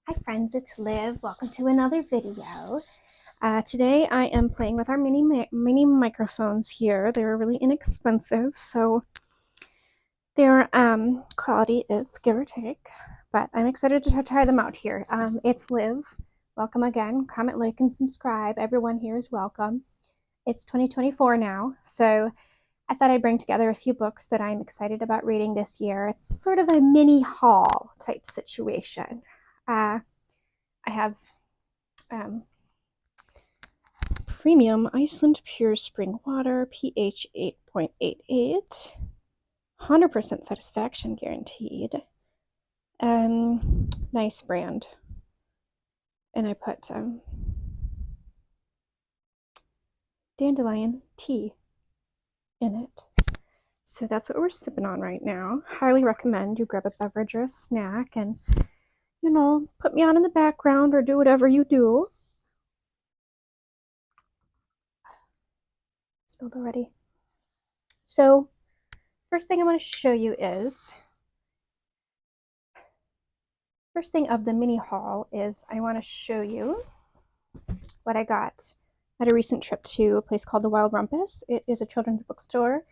Hi friends, it's Liv. Welcome to another video. Today I am playing with our mini microphones here. They're really inexpensive, so their quality is give or take, but I'm excited to try them out here. It's Liv. Welcome again. Comment, like, and subscribe. Everyone here is welcome. It's 2024 now, so I thought I'd bring together a few books that I'm excited about reading this year. It's sort of a mini haul type situation. I have Premium Iceland Pure Spring Water, pH 8.88, 100% satisfaction guaranteed. Nice brand. And I put dandelion tea in it. So that's what we're sipping on right now. Highly recommend you grab a beverage or a snack and, put me on in the background or do whatever you do. Spilled already. So, first thing I want to show you is, first thing of the mini haul is I want to show you what I got at a recent trip to a place called the Wild Rumpus. It is a children's bookstore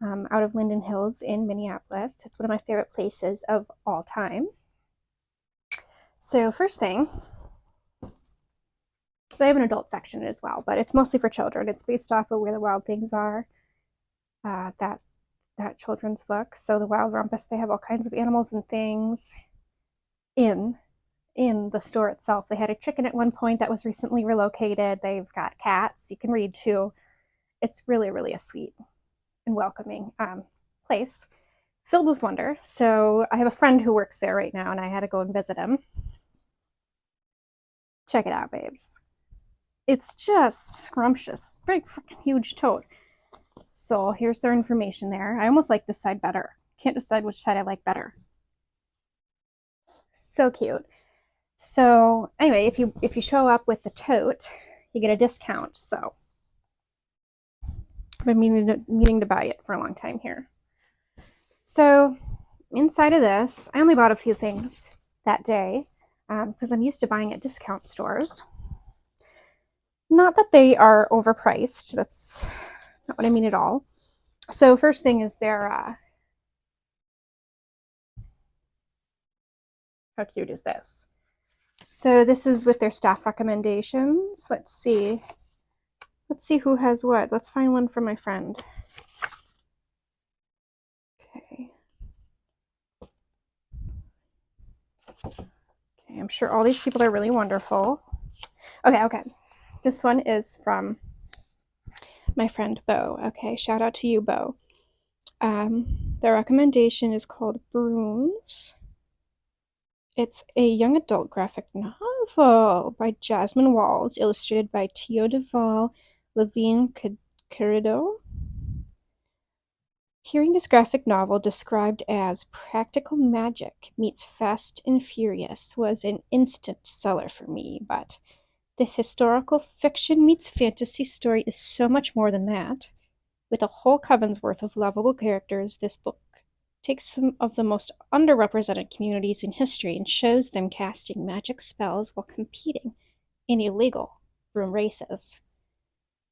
out of Linden Hills in Minneapolis. It's one of my favorite places of all time. So first thing, they have an adult section as well, but it's mostly for children. It's based off of Where the Wild Things Are, that children's book. So the Wild Rumpus, they have all kinds of animals and things in the store itself. They had a chicken at one point that was recently relocated. They've got cats you can read to. It's really, really a sweet and welcoming place filled with wonder. So I have a friend who works there right now, and I had to go and visit him. Check it out, babes. It's just scrumptious. Big, freaking huge toad. So here's their information there. I almost like this side better. Can't decide which side I like better. So cute. So anyway, if you show up with the tote, you get a discount. So I've been meaning to buy it for a long time here. So inside of this, I only bought a few things that day because I'm used to buying at discount stores. Not that they are overpriced. That's not what I mean at all. So first thing is their, how cute is this? So this is with their staff recommendations. Let's see who has what. Let's find one for my friend. Okay. Okay, I'm sure all these people are really wonderful. Okay. This one is from my friend Bo. Okay, shout out to you, Bo. Their recommendation is called Brooms. It's a young adult graphic novel by Jasmine Walls, illustrated by Tio Duval, Levine Carrido. Hearing this graphic novel described as practical magic meets Fast and Furious was an instant seller for me, but this historical fiction meets fantasy story is so much more than that. With a whole coven's worth of lovable characters, this book takes some of the most underrepresented communities in history and shows them casting magic spells while competing in illegal broom races.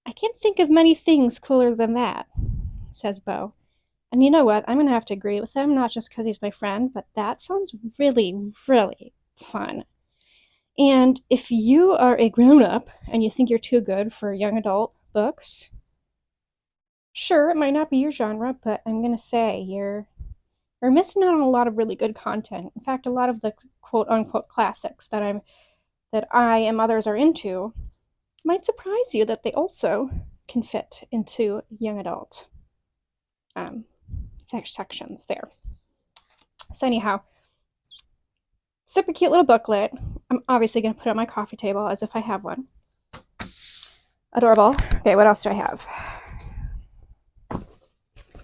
I can't think of many things cooler than that, says Bo. And you know what? I'm going to have to agree with him, not just because he's my friend, but that sounds really, really fun. And if you are a grown-up and you think you're too good for young adult books, sure, it might not be your genre, but I'm going to say you're missing out on a lot of really good content. In fact, a lot of the quote-unquote classics that I and others are into might surprise you that they also can fit into young adult sections there. So anyhow, super cute little booklet. I'm obviously going to put it on my coffee table as if I have one. Adorable. Okay, what else do I have?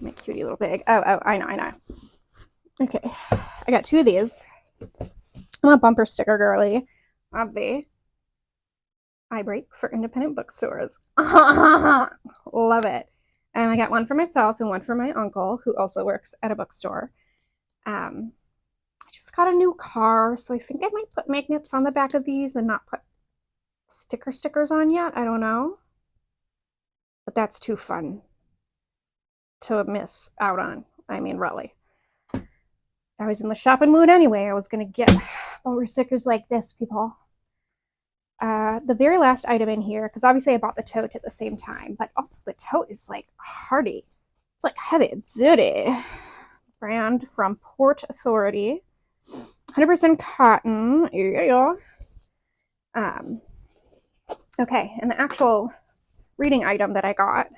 My cutie little bag. Oh, I know. Okay, I got two of these. I'm a bumper sticker girly of the I Break for independent bookstores. Love it. And I got one for myself and one for my uncle, who also works at a bookstore. just got a new car, so I think I might put magnets on the back of these and not put stickers on yet. I don't know. But that's too fun to miss out on. I mean, really. I was in the shopping mood anyway. I was going to get more stickers like this, people. The very last item in here, because obviously I bought the tote at the same time, but also the tote is like hardy. It's like heavy duty. Brand from Port Authority. 100% cotton. Yeah. Okay, and the actual reading item that I got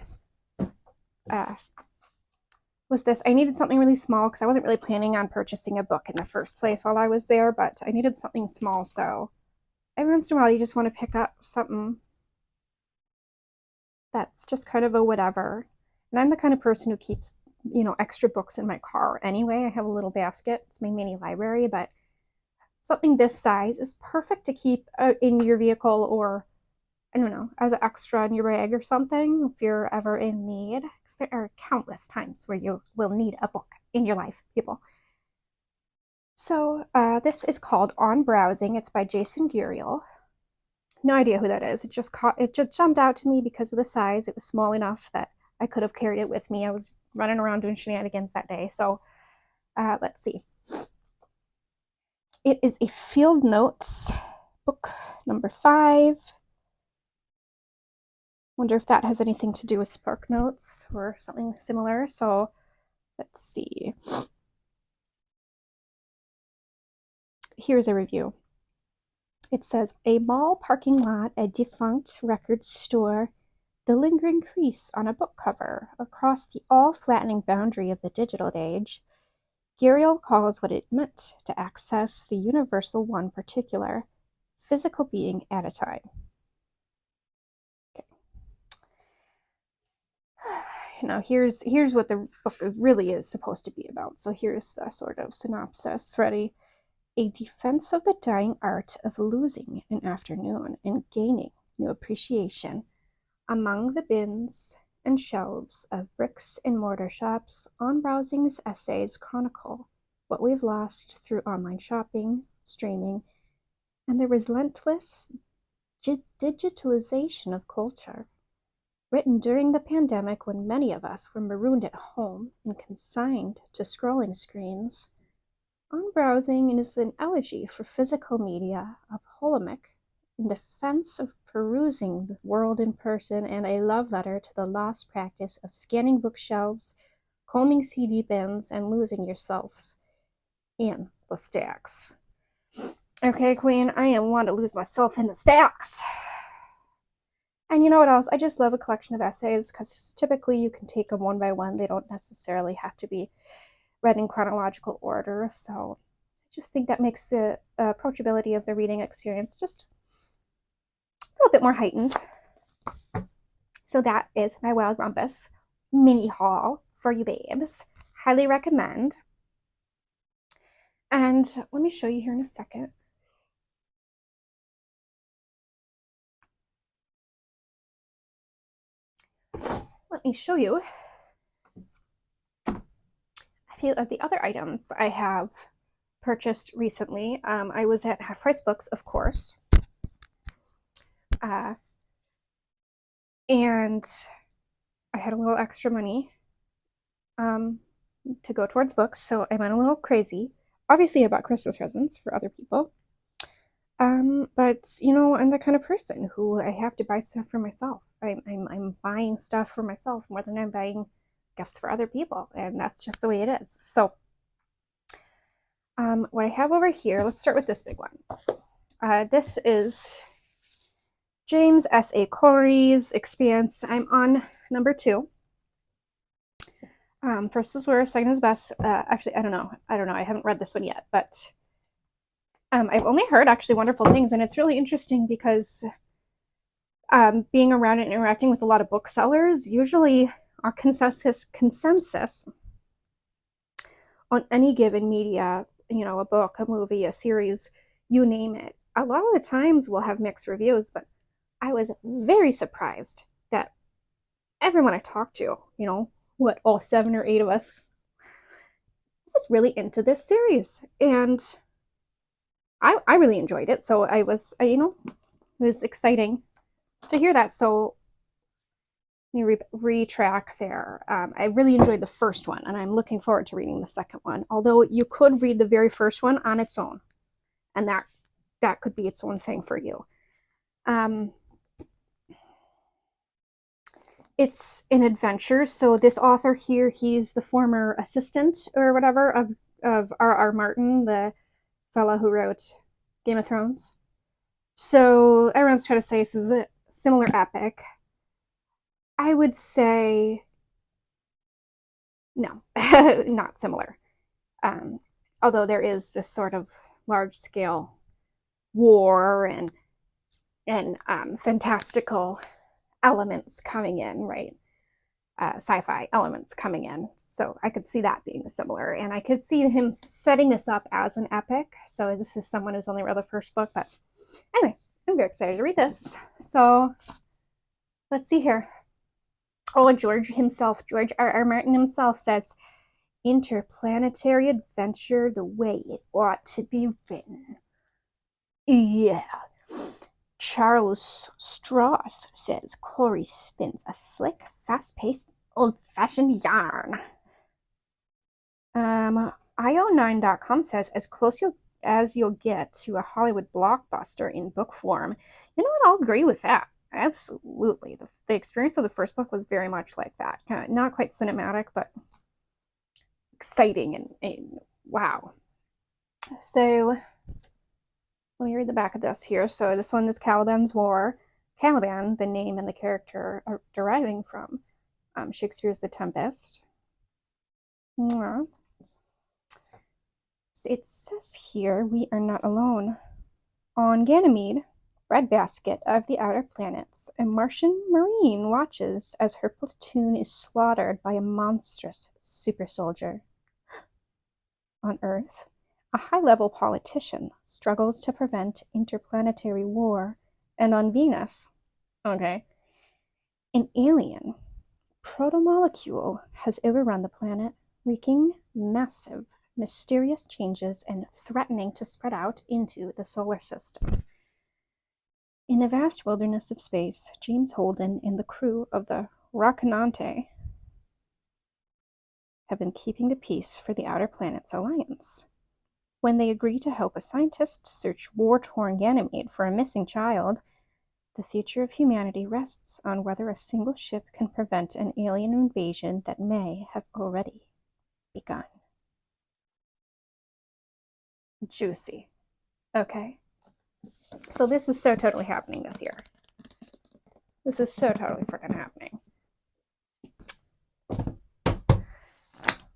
was this. I needed something really small because I wasn't really planning on purchasing a book in the first place while I was there, but I needed something small, so every once in a while you just want to pick up something that's just kind of a whatever. And I'm the kind of person who keeps, extra books in my car anyway. I have a little basket. It's my mini library, but something this size is perfect to keep in your vehicle, or I don't know, as an extra in your bag or something if you're ever in need. Because there are countless times where you will need a book in your life, people. So this is called On Browsing. It's by Jason Guriel. No idea who that is. It just jumped out to me because of the size. It was small enough that I could have carried it with me. I was running around doing shenanigans that day. So let's see. It is a Field Notes book number 5. Wonder if that has anything to do with Spark Notes or something similar. So let's see. Here's a review. It says, a mall parking lot, a defunct record store, the lingering crease on a book cover across the all-flattening boundary of the digital age. Guriel calls what it meant to access the universal one particular, physical being at a time. Okay. Now here's what the book really is supposed to be about. So here's the sort of synopsis. Ready? A defense of the dying art of losing an afternoon and gaining new appreciation. Among the bins and shelves of bricks and mortar shops, On Browsing's essays chronicle what we've lost through online shopping, streaming, and the relentless digitalization of culture. Written during the pandemic when many of us were marooned at home and consigned to scrolling screens, On Browsing is an elegy for physical media, a polemic in defense of perusing the world in person, and a love letter to the lost practice of scanning bookshelves, combing CD bins, and losing yourselves in the stacks. Okay, Queen, I am one to lose myself in the stacks. And you know what else? I just love a collection of essays because typically you can take them one by one. They don't necessarily have to be read in chronological order. So I just think that makes the approachability of the reading experience just a little bit more heightened. So that is my Wild Rumpus mini haul for you babes. Highly recommend. And let me show you here in a second. Let me show you a few of the other items I have purchased recently. I was at Half Price Books, of course. And I had a little extra money to go towards books, so I went a little crazy. Obviously, I bought Christmas presents for other people. But I'm the kind of person who I have to buy stuff for myself. I'm buying stuff for myself more than I'm buying gifts for other people, and that's just the way it is. So, what I have over here, let's start with this big one. This is James S.A. Corey's Expanse. I'm on number 2. First is worst, second is best. Actually, I don't know. I haven't read this one yet, but I've only heard actually wonderful things, and it's really interesting because being around and interacting with a lot of booksellers, usually our consensus on any given media, a book, a movie, a series, you name it, a lot of the times we'll have mixed reviews, but I was very surprised that everyone I talked to, all 7 or 8 of us, was really into this series, and I really enjoyed it. So I was, it was exciting to hear that. So let me retrack there. I really enjoyed the first one, and I'm looking forward to reading the second one. Although you could read the very first one on its own, and that could be its own thing for you. It's an adventure. So this author here, he's the former assistant or whatever of R.R. Martin, the fellow who wrote Game of Thrones. So everyone's trying to say this is a similar epic. I would say no, not similar. Although there is this sort of large scale war and fantastical elements coming in, right? Sci-fi elements coming in. So I could see that being similar, and I could see him setting this up as an epic. So this is someone who's only read the first book, but anyway, I'm very excited to read this. So let's see here. Oh, George R.R. Martin himself says, interplanetary adventure the way it ought to be written. Yeah. Charles Strauss says Corey spins a slick, fast-paced, old-fashioned yarn. IO9.com says, as close as you'll get to a Hollywood blockbuster in book form. You know what? I'll agree with that. Absolutely. The experience of the first book was very much like that. Not quite cinematic, but exciting and wow. So let me read the back of this here. So this one is Caliban's War. Caliban, the name and the character are deriving from Shakespeare's The Tempest. So it says here, we are not alone. On Ganymede, breadbasket of the outer planets, a Martian marine watches as her platoon is slaughtered by a monstrous super soldier. On Earth, a high-level politician struggles to prevent interplanetary war, and on Venus, okay, an alien protomolecule has overrun the planet, wreaking massive, mysterious changes and threatening to spread out into the solar system. In the vast wilderness of space, James Holden and the crew of the Rocinante have been keeping the peace for the Outer Planets Alliance. When they agree to help a scientist search war-torn Ganymede for a missing child, the future of humanity rests on whether a single ship can prevent an alien invasion that may have already begun. Juicy. Okay. So this is so totally happening this year. This is so totally freaking happening.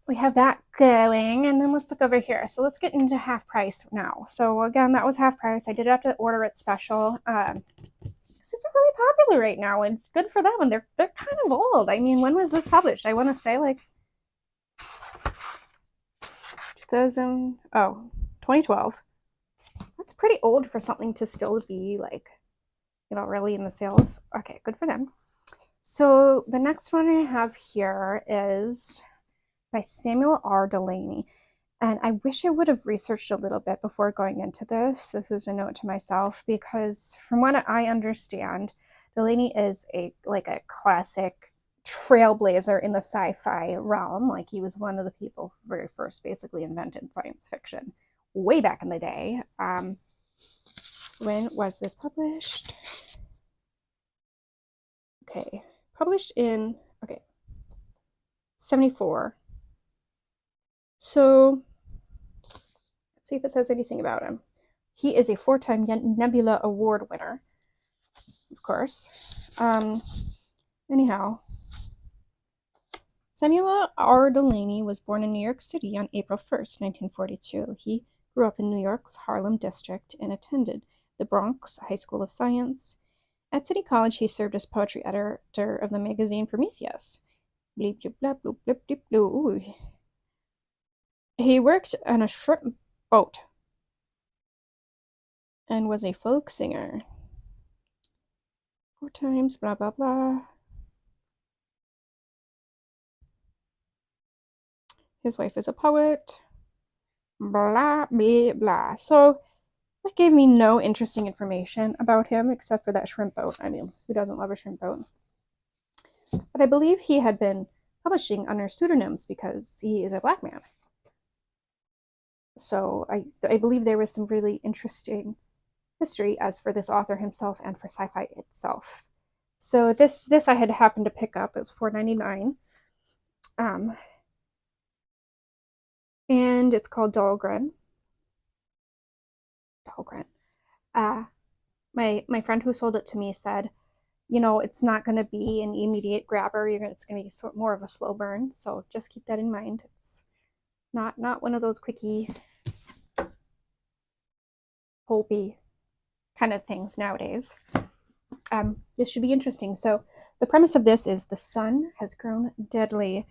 We have that going, and then let's look over here. So let's get into half price now. So again, that was half price. I did have to order it special. This is really popular right now, and it's good for them. And they're kind of old. I mean, when was this published? I want to say like 2012. That's pretty old for something to still be like, really in the sales. Okay, good for them. So the next one I have here is by Samuel R. Delaney. And I wish I would have researched a little bit before going into this. This is a note to myself, because from what I understand, Delaney is a classic trailblazer in the sci-fi realm. Like, he was one of the people who very first basically invented science fiction way back in the day. When was this published? Okay, published in 74. So let's see if it says anything about him. He is a 4-time Nebula Award winner, of course. Anyhow, Samuel R. Delaney was born in New York City on April 1st, 1942. He grew up in New York's Harlem district and attended the Bronx High School of Science. At City College, he served as poetry editor of the magazine Prometheus. Bleep, bleep, blap, bloop, blip, bleep, blue. He worked on a shrimp boat and was a folk singer. 4 times, blah, blah, blah. His wife is a poet. blah, blah, blah. So that gave me no interesting information about him except for that shrimp boat. I mean, who doesn't love a shrimp boat? But I believe he had been publishing under pseudonyms because he is a black man. So I believe there was some really interesting history as for this author himself and for sci-fi itself. So this I had happened to pick up. It was $4.99. And it's called Dahlgren. Dahlgren. Uh, my friend who sold it to me said, it's not going to be an immediate grabber. It's going to be more of a slow burn. So just keep that in mind. It's not one of those quickie, pulpy kind of things nowadays. This should be interesting. So the premise of this is the sun has grown deadly.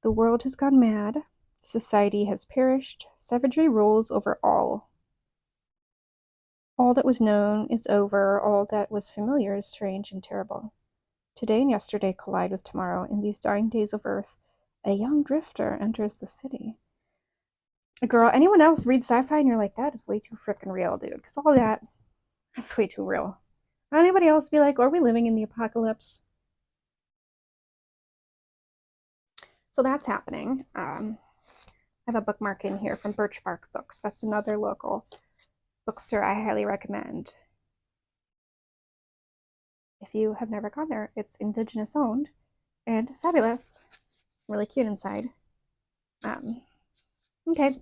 The world has gone mad. Society has perished. Savagery rules over all. All that was known is over. All that was familiar is strange and terrible. Today and yesterday collide with tomorrow. In these dying days of Earth, a young drifter enters the city. Girl, anyone else read sci-fi and you're like, that is way too freaking real, dude. Because all that's way too real. Anybody else be like, are we living in the apocalypse? So that's happening. I have a bookmark in here from Birch Bark Books. That's another local bookstore I highly recommend. If you have never gone there, it's Indigenous owned and fabulous. Really cute inside. Okay.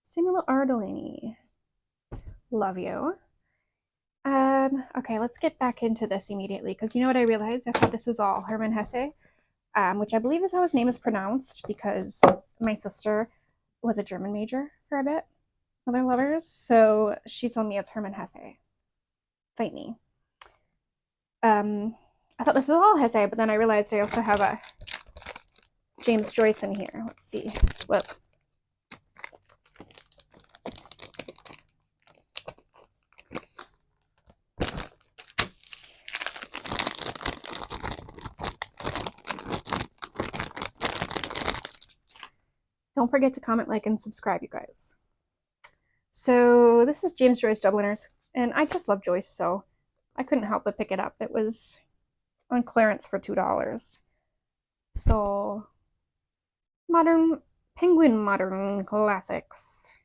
Samuel R. Delaney. Love you. Okay, let's get back into this immediately because you know what I realized? I thought this was all Herman Hesse, which I believe is how his name is pronounced because my sister was a German major for a bit. Mother lovers, so she told me it's Herman Hesse. Fight me. I thought this was all Hesse, but then I realized I also have a James Joyce in here. Let's see. Whoa. Don't forget to comment, like, and subscribe, you guys. So this is James Joyce Dubliners, and I just love Joyce, so I couldn't help but pick it up. It was on clearance for $2. So modern classics.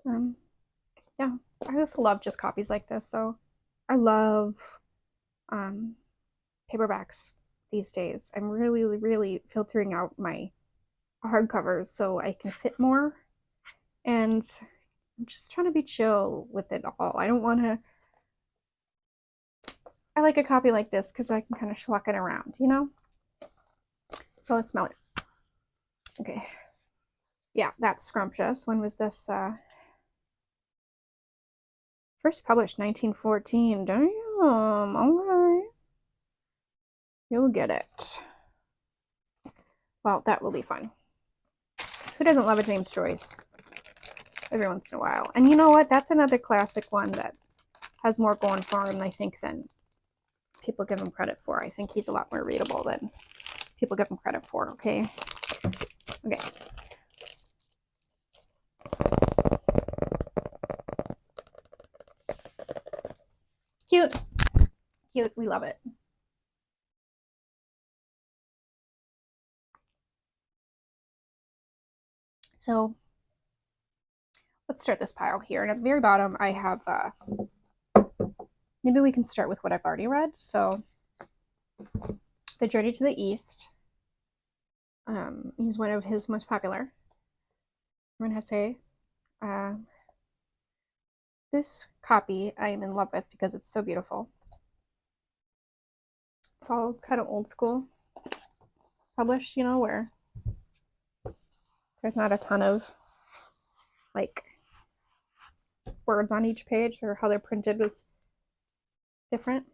Yeah, I just love just copies like this, though. I love paperbacks these days. I'm really, really filtering out my hardcovers so I can fit more. And I'm just trying to be chill with it all. I don't want to. I like a copy like this because I can kind of schluck it around, So let's smell it. Okay. Yeah, that's scrumptious. When was this? First published 1914. Damn. Alright. You'll get it. Well, that will be fun. So who doesn't love a James Joyce? Every once in a while. And you know what? That's another classic one that has more going for him, I think, than people give him credit for. I think he's a lot more readable than people give him credit for, okay? Okay. Cute. Cute. We love it. So let's start this pile here. And at the very bottom, I have, maybe we can start with what I've already read. So The Journey to the East. He's one of his most popular. Herman Hesse. This copy I am in love with because it's so beautiful. It's all kind of old school published, where there's not a ton of like words on each page, or how they're printed was different.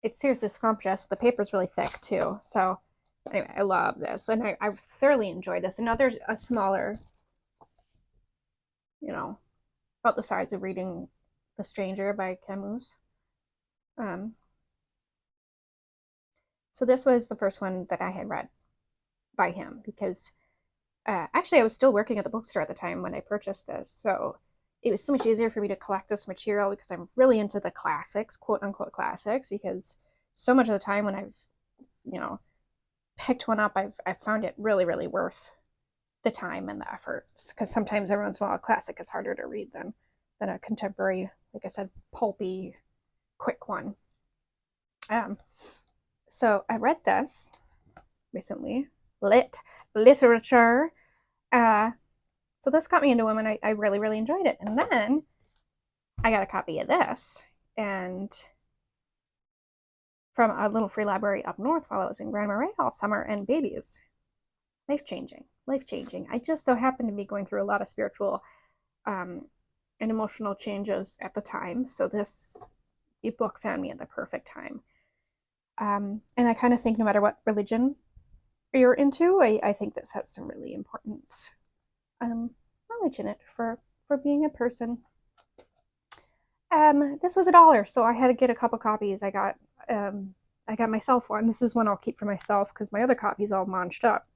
It's seriously scrumptious. The paper's really thick too. So anyway, I love this, and I thoroughly enjoyed this. Another a smaller, about the size of reading The Stranger by Camus. So this was the first one that I had read by him because Actually, I was still working at the bookstore at the time when I purchased this, so it was so much easier for me to collect this material because I'm really into the classics, quote unquote classics, because so much of the time when I've, you know, picked one up, I've found it really worth the time and the effort. Because sometimes every once in a while, a classic is harder to read than a contemporary, like I said, pulpy, quick one. Um, so I read this recently, literature. Uh, so this got me into women. I really enjoyed it, and then I got a copy of this, and from a little free library up north while I was in Grand Marais, Summer and Babies. Life changing, life changing. I just so happened to be going through a lot of spiritual um, and emotional changes at the time, so this book found me at the perfect time. And I kind of think no matter what religion you're into, I think this has some really important knowledge in it for being a person. This was $1, so I had to get a couple copies. I got myself one. This is one I'll keep for myself because my other copy's all munched up.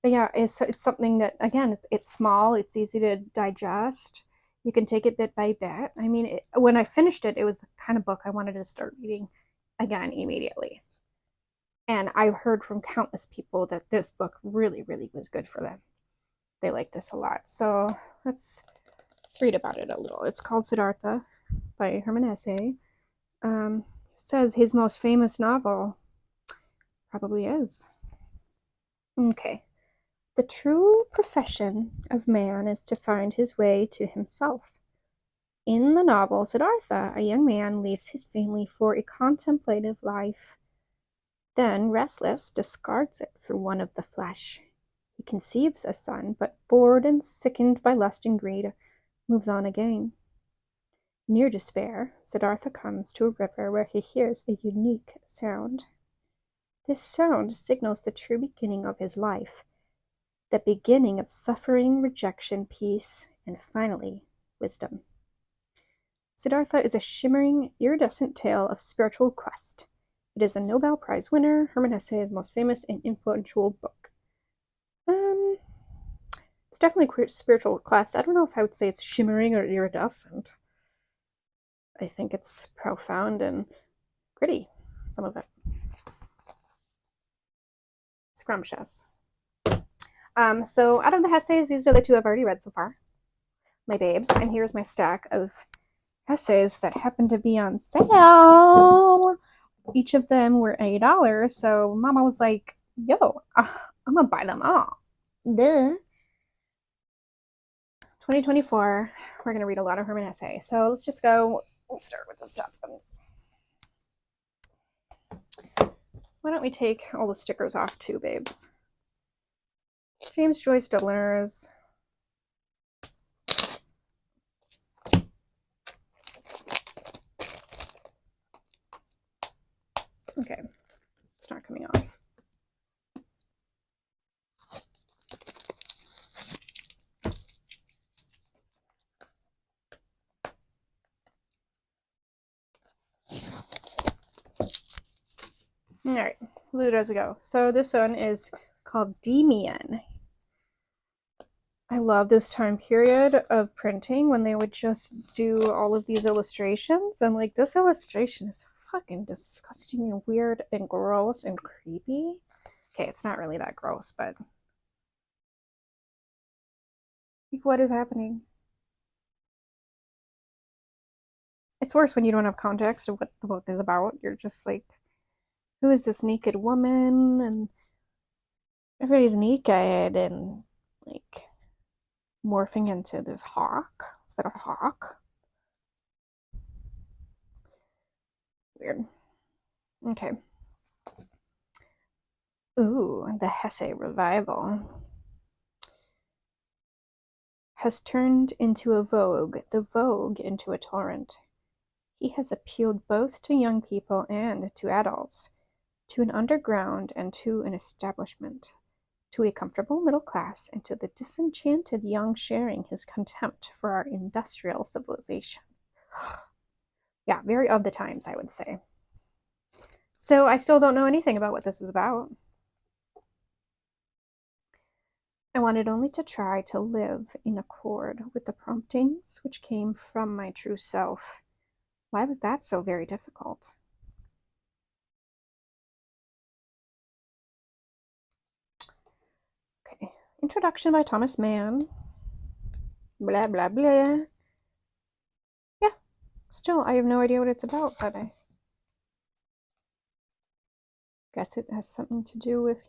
But yeah, it's something that again, it's small, it's easy to digest. You can take it bit by bit. I mean, when I finished it, it was the kind of book I wanted to start reading again immediately. And I've heard from countless people that this book really was good for them. They like this a lot. So let's read about it a little. It's called Siddhartha by Herman Hesse. It says his most famous novel probably is. Okay. The true profession of man is to find his way to himself. In the novel Siddhartha, a young man leaves his family for a contemplative life. Then, restless, discards it for one of the flesh. He conceives a son, but bored and sickened by lust and greed, moves on again. Near despair, Siddhartha comes to a river where he hears a unique sound. This sound signals the true beginning of his life, the beginning of suffering, rejection, peace, and finally, wisdom. Siddhartha is a shimmering, iridescent tale of spiritual quest. It is a Nobel Prize winner, Herman Hesse's most famous and influential book. It's definitely a spiritual quest. I don't know if I would say it's shimmering or iridescent. I think it's profound and gritty, some of it. Scrumptious. So out of the Hesses, these are the two I've already read so far. My babes. And here's my stack of essays that happen to be on sale. Each of them were $8, so Mama was like, yo, I'm gonna buy them all. Duh. 2024, we're gonna read a lot of Herman Hesse. So let's just go, we'll start with this stuff. Why don't we take all the stickers off too, babes? James Joyce Dubliners. Okay, it's not coming off. All right, we'll do it as we go. So this one is called Demian. I love this time period of printing when they would just do all of these illustrations, and like this illustration is fucking disgusting and weird and gross and creepy. Okay, it's not really that gross, but like, what is happening? It's worse when you don't have context of what the book is about. You're just like, who is this naked woman? And everybody's naked and like morphing into this hawk. Is that a hawk? Weird. Okay. Ooh, the Hesse revival has turned into a vogue, the vogue into a torrent. He has appealed both to young people and to adults, to an underground and to an establishment, to a comfortable middle class and to the disenchanted young sharing his contempt for our industrial civilization. Yeah, very of the times, I would say. So I still don't know anything about what this is about. I wanted only to try to live in accord with the promptings which came from my true self. Why was that so very difficult? Okay. Introduction by Thomas Mann. Blah, blah, blah. Yeah. Still, I have no idea what it's about, but I guess it has something to do with,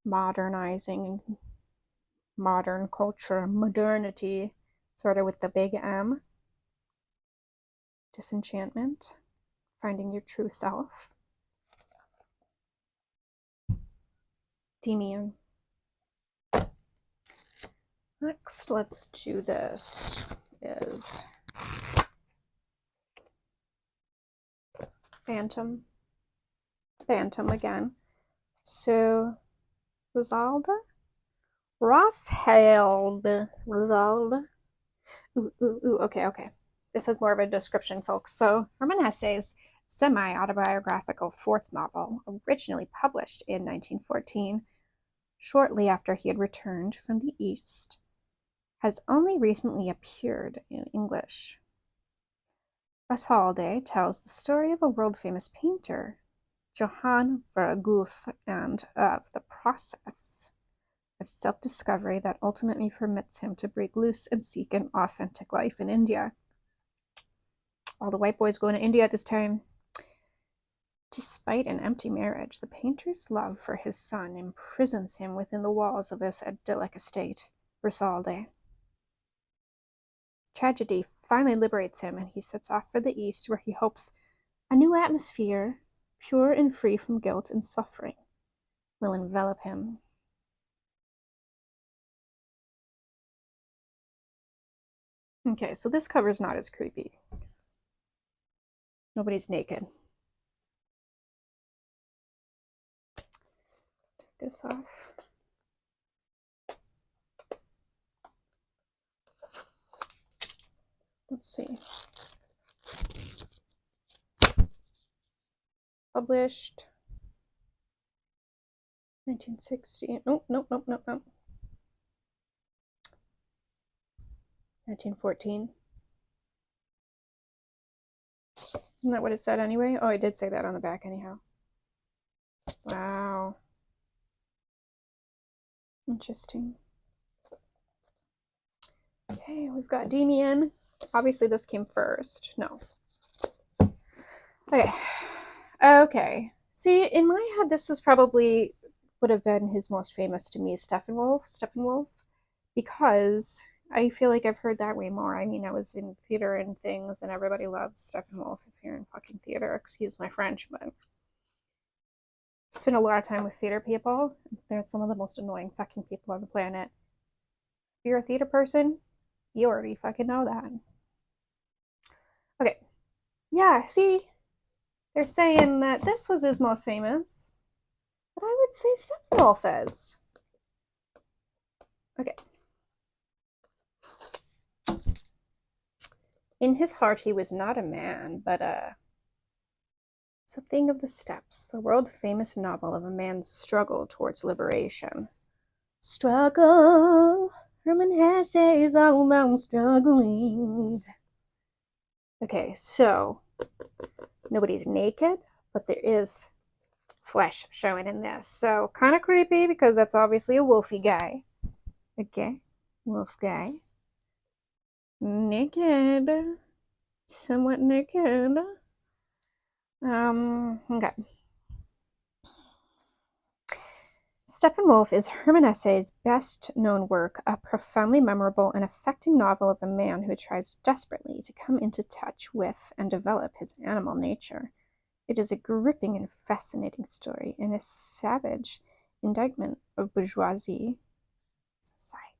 modernizing and modern culture, modernity, sort of with the big M. Disenchantment, finding your true self. Demian. Next, let's do this. Is Phantom. Phantom again. So, Rosalda? Rosheld. Rosalda. Ooh, okay. This is more of a description, folks. So, Herman Hesse's semi-autobiographical fourth novel, originally published in 1914, shortly after he had returned from the East, has only recently appeared in English. Rosalde tells the story of a world-famous painter, Johann Verguth, and of the process of self-discovery that ultimately permits him to break loose and seek an authentic life in India. All the white boys going to India at this time. Despite an empty marriage, the painter's love for his son imprisons him within the walls of his idyllic estate, Rosalde. Tragedy finally liberates him, and he sets off for the East, where he hopes a new atmosphere, pure and free from guilt and suffering, will envelop him. Okay, so this cover's not as creepy. Nobody's naked. Take this off. Let's see. Published 1960. Nope. 1914. Isn't that what it said anyway? Oh, I did say that on the back anyhow. Wow. Interesting. Okay, we've got Demian. Obviously, this came first. No. Okay. See, in my head, this is probably would have been his most famous to me, Steppenwolf, because I feel like I've heard that way more. I mean, I was in theater and things, and everybody loves Steppenwolf if you're in fucking theater. Excuse my French, but I spend a lot of time with theater people. They're some of the most annoying fucking people on the planet. If you're a theater person, you already fucking know that. Okay. Yeah, see, they're saying that this was his most famous, but I would say Steppenwolf is. Okay. In his heart, he was not a man, but something of the Steppes, the world-famous novel of a man's struggle towards liberation. Struggle. Herman Hesse is all about struggling. Okay, so nobody's naked, but there is flesh showing in this. So kind of creepy because that's obviously a wolfy guy. Okay, wolf guy. Naked. Somewhat naked. Okay. Steppenwolf is Herman Hesse's best-known work, a profoundly memorable and affecting novel of a man who tries desperately to come into touch with and develop his animal nature. It is a gripping and fascinating story and a savage indictment of bourgeoisie society.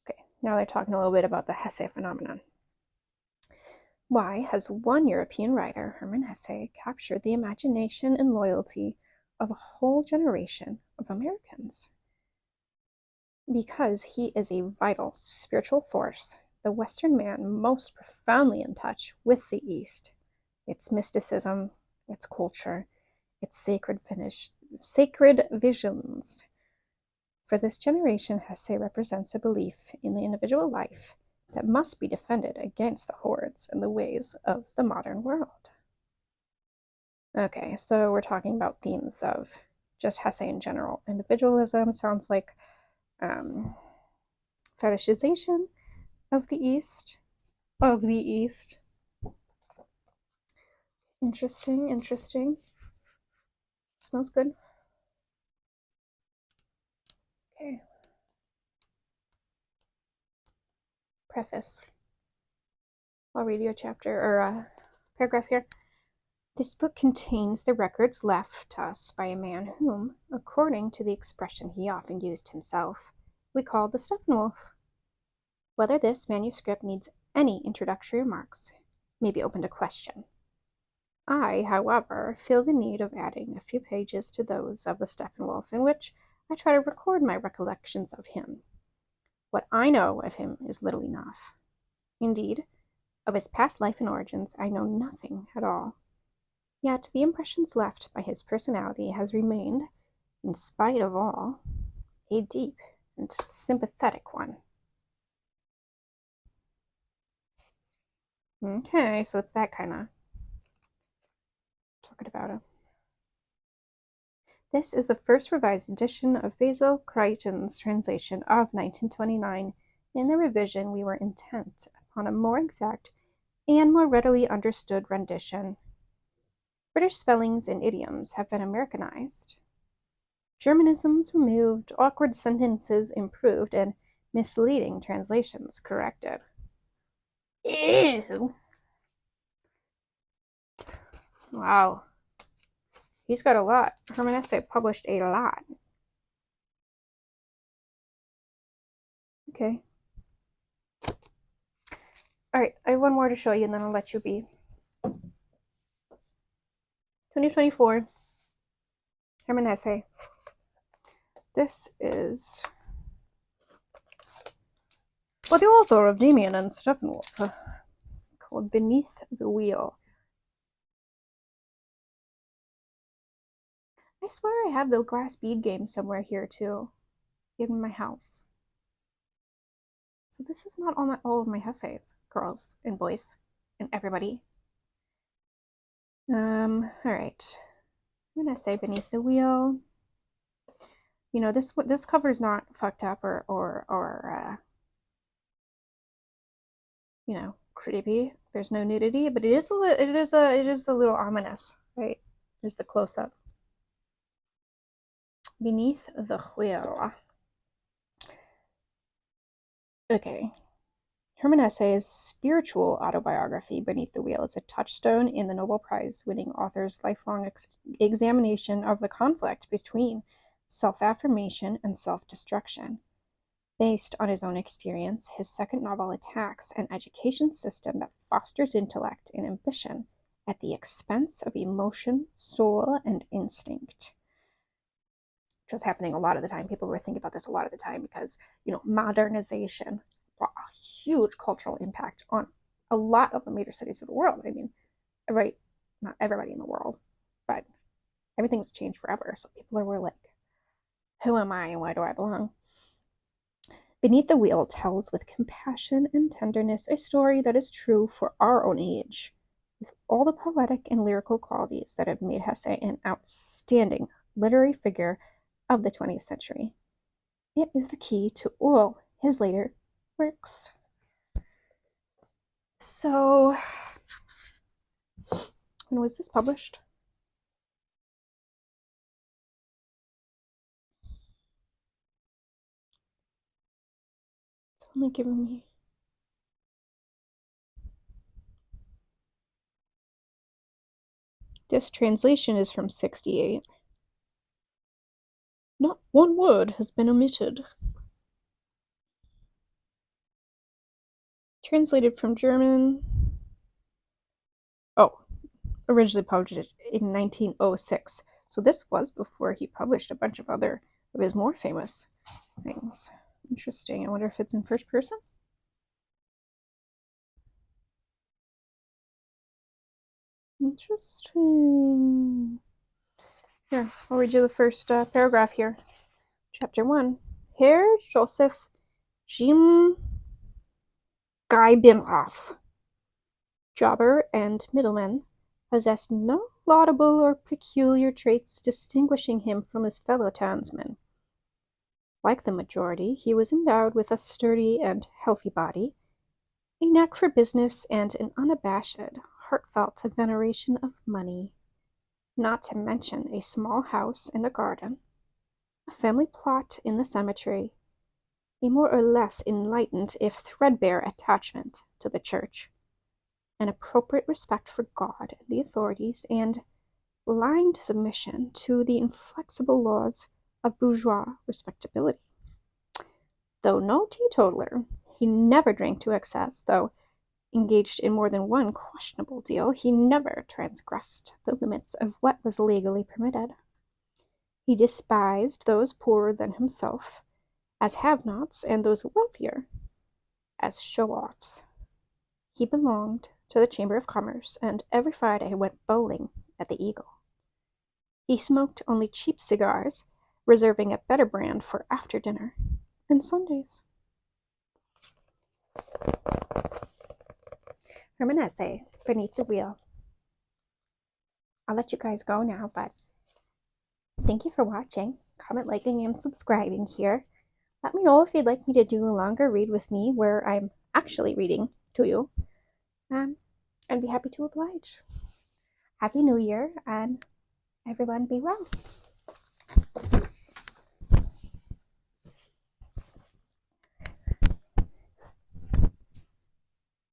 Okay, now they're talking a little bit about the Hesse phenomenon. Why has one European writer, Herman Hesse, captured the imagination and loyalty of a whole generation of Americans? Because he is a vital spiritual force, the Western man most profoundly in touch with the East, its mysticism, its culture, its sacred visions. For this generation, Hesse represents a belief in the individual life that must be defended against the hordes and the ways of the modern world. Okay, so we're talking about themes of just Hesse in general. Individualism sounds like fetishization of the East. Interesting. Smells good. Okay. Preface. I'll read you a chapter or a paragraph here. This book contains the records left us by a man whom, according to the expression he often used himself, we called the Steppenwolf. Whether this manuscript needs any introductory remarks may be open to question. I, however, feel the need of adding a few pages to those of the Steppenwolf in which I try to record my recollections of him. What I know of him is little enough. Indeed, of his past life and origins I know nothing at all. Yet the impressions left by his personality has remained, in spite of all, a deep and sympathetic one. Okay, so it's that kind of talking about it. This is the first revised edition of Basil Crichton's translation of 1929. In the revision, we were intent upon a more exact and more readily understood rendition. British spellings and idioms have been Americanized, Germanisms removed, awkward sentences improved, and misleading translations corrected. Ew. Wow. He's got a lot. Herman Hesse published a lot. Okay. Alright, I have one more to show you and then I'll let you be. 2024. Herman Hesse. This is by the author of Damien and Steppenwolf, called Beneath the Wheel. I swear I have the glass bead game somewhere here too, in my house. So this is not all of my Hesses, girls and boys and everybody. All right. I'm gonna say Beneath the Wheel. You know, this cover's not fucked up or you know, creepy. There's no nudity, but it is a little ominous, right? There's the close up. Beneath the Wheel. Okay. Herman Hesse's spiritual autobiography, Beneath the Wheel, is a touchstone in the Nobel Prize-winning author's lifelong examination of the conflict between self-affirmation and self-destruction. Based on his own experience, his second novel attacks an education system that fosters intellect and ambition at the expense of emotion, soul, and instinct. Which was happening a lot of the time. People were thinking about this a lot of the time because, you know, modernization brought a huge cultural impact on a lot of the major cities of the world. I mean, not everybody in the world, but everything's changed forever. So people were like, who am I and why do I belong? Beneath the Wheel tells with compassion and tenderness a story that is true for our own age, with all the poetic and lyrical qualities that have made Hesse an outstanding literary figure of the 20th century. It is the key to all his later works. So, when was this published? It's only given me. This translation is from 1968. Not one word has been omitted. Translated from German. Oh, originally published in 1906. So this was before he published a bunch of other of his more famous things. Interesting. I wonder if it's in first person? Interesting. Here, I'll read you the first paragraph here. Chapter 1. Herr Joseph Jim Geibenhoff, jobber and middleman, possessed no laudable or peculiar traits distinguishing him from his fellow townsmen. Like the majority, he was endowed with a sturdy and healthy body, a knack for business, and an unabashed, heartfelt veneration of money, not to mention a small house and a garden, a family plot in the cemetery, a more or less enlightened if threadbare attachment to the church, an appropriate respect for God and the authorities, and blind submission to the inflexible laws of bourgeois respectability. Though no teetotaler, he never drank to excess, though engaged in more than one questionable deal, he never transgressed the limits of what was legally permitted. He despised those poorer than himself as have-nots, and those wealthier as show-offs. He belonged to the Chamber of Commerce, and every Friday went bowling at the Eagle. He smoked only cheap cigars, reserving a better brand for after dinner and Sundays. Herman Hesse, Beneath the Wheel. I'll let you guys go now, but thank you for watching. Comment, liking, and subscribing here. Let me know if you'd like me to do a longer read with me where I'm actually reading to you. I'd be happy to oblige. Happy New Year, and everyone be well.